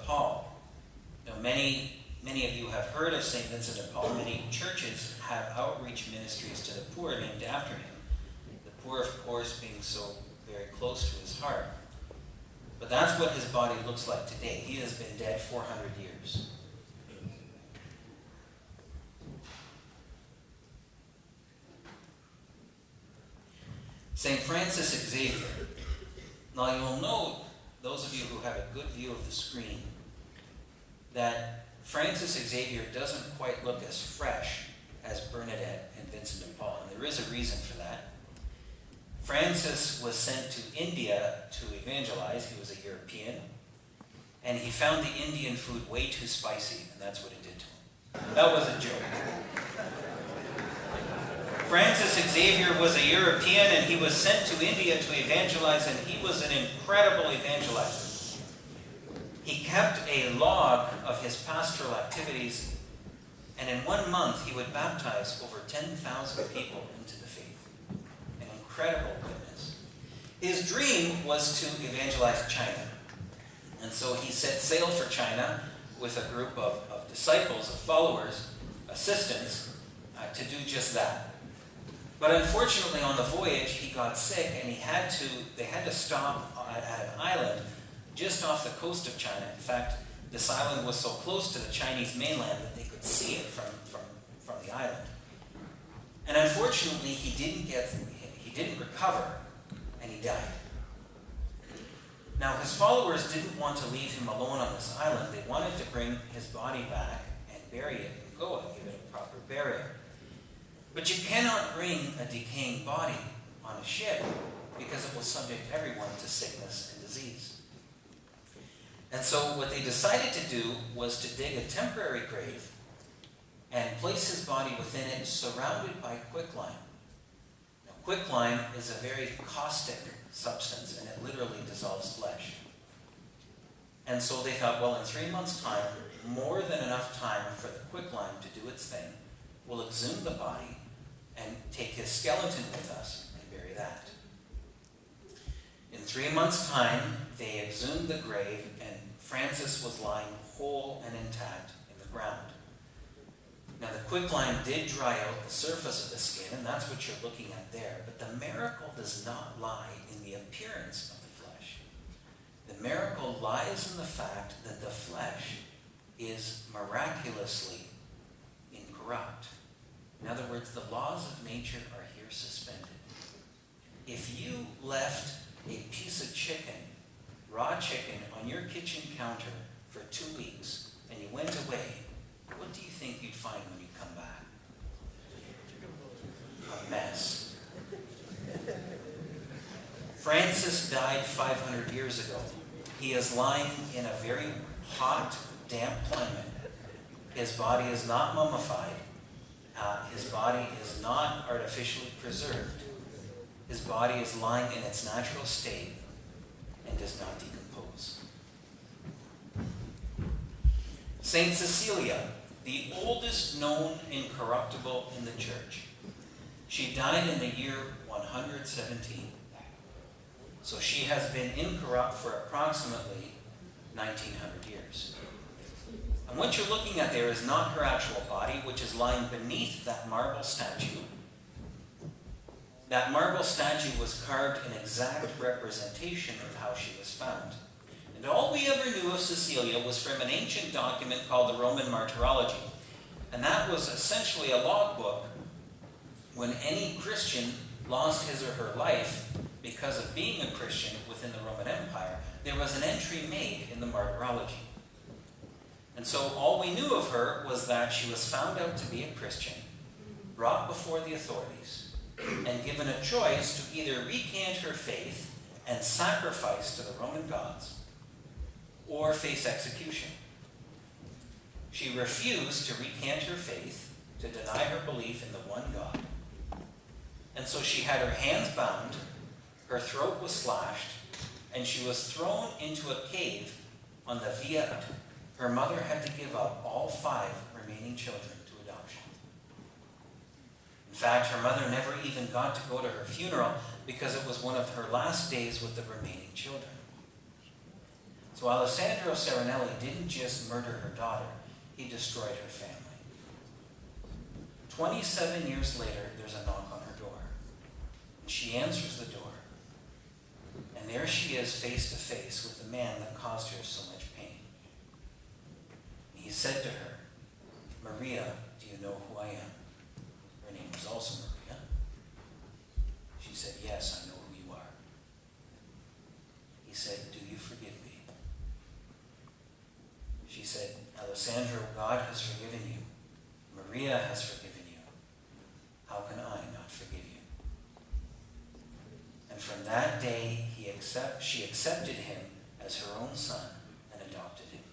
Paul. Now, many of you have heard of St. Vincent de Paul. Many churches have outreach ministries to the poor named after him. The poor, of course, being so very close to his heart. But that's what his body looks like today. He has been dead 400 years. St. Francis Xavier. Now you'll note, those of you who have a good view of the screen, that Francis Xavier doesn't quite look as fresh as Bernadette and Vincent de Paul, and there is a reason for that. Francis was sent to India to evangelize. He was a European, and he found the Indian food way too spicy, and that's what it did to him. That was a joke. Francis Xavier was a European, and he was sent to India to evangelize, and he was an incredible evangelizer. He kept a log of his pastoral activities, and in 1 month he would baptize over 10,000 people into the faith. An incredible witness. His dream was to evangelize China, and so he set sail for China with a group of disciples, of followers, assistants, to do just that. But unfortunately, on the voyage, he got sick, and they had to stop at an island just off the coast of China. In fact, this island was so close to the Chinese mainland that they could see it from the island. And unfortunately, he didn't recover, and he died. Now, his followers didn't want to leave him alone on this island. They wanted to bring his body back and bury it in Goa, give it a proper burial. But you cannot bring a decaying body on a ship because it will subject everyone to sickness and disease. And so what they decided to do was to dig a temporary grave and place his body within it, surrounded by quicklime. Now, quicklime is a very caustic substance, and it literally dissolves flesh. And so they thought, well, in 3 months' time, more than enough time for the quicklime to do its thing, we'll exhume the body and take his skeleton with us and bury that. In 3 months' time, they exhumed the grave, and Francis was lying whole and intact in the ground. Now, the quicklime did dry out the surface of the skin, and that's what you're looking at there. But the miracle does not lie in the appearance of the flesh. The miracle lies in the fact that the flesh is miraculously incorrupt. In other words, the laws of nature are here suspended. If you left a piece of chicken, raw chicken, on your kitchen counter for 2 weeks, and you went away, what do you think you'd find when you come back? A mess. Francis died 500 years ago. He is lying in a very hot, damp climate. His body is not mummified. His body is not artificially preserved. His body is lying in its natural state and does not decompose. Saint Cecilia, the oldest known incorruptible in the church. She died in the year 117. So she has been incorrupt for approximately 1900 years. And what you're looking at there is not her actual body, which is lying beneath that marble statue. That marble statue was carved an exact representation of how she was found. And all we ever knew of Cecilia was from an ancient document called the Roman Martyrology. And that was essentially a logbook when any Christian lost his or her life because of being a Christian within the Roman Empire. There was an entry made in the Martyrology. And so all we knew of her was that she was found out to be a Christian, brought before the authorities, and given a choice to either recant her faith and sacrifice to the Roman gods, or face execution. She refused to recant her faith, to deny her belief in the one God. And so she had her hands bound, her throat was slashed, and she was thrown into a cave on the Viet. Her mother had to give up all 5 remaining children to adoption. In fact, her mother never even got to go to her funeral because it was one of her last days with the remaining children. So Alessandro Serenelli didn't just murder her daughter, he destroyed her family. 27 years later, there's a knock on her door. And she answers the door. And there she is, face to face with the man that caused her so much pain. And he said to her, "Maria, do you know who I am?" Her name was also Maria. She said, "Yes, I know who you are." He said, "Do you forgive me?" She said, "Alessandro, God has forgiven you. Maria has forgiven you. How can I not forgive you?" And from that day, she accepted him as her own son and adopted him.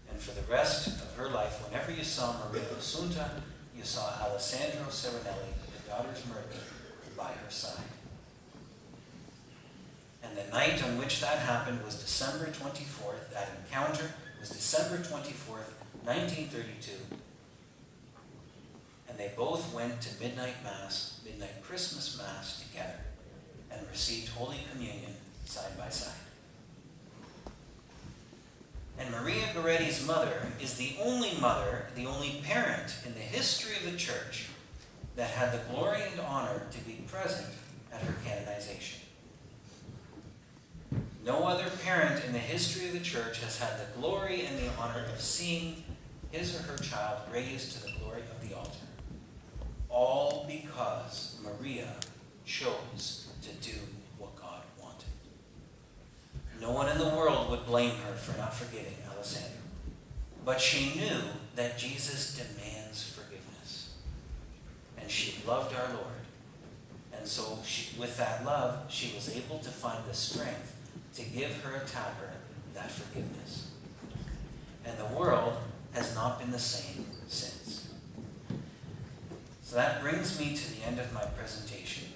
And for the rest of her life, whenever you saw Maria Assunta, you saw Alessandro Serenelli, her daughter's murderer, by her side. And the night on which that happened was December 24th. That encounter was December 24th, 1932. And they both went to midnight Christmas Mass together and received Holy Communion side by side. And Maria Goretti's mother is the only parent in the history of the church that had the glory and honor to be present at her canonization. No other parent in the history of the church has had the glory and the honor of seeing his or her child raised to the glory of the altar. All because Maria chose to do what God wanted. No one in the world would blame her for not forgiving Alessandro. But she knew that Jesus demands forgiveness. And she loved our Lord. And so with that love, she was able to find the strength to give her attacker that forgiveness. And the world has not been the same since. So that brings me to the end of my presentation.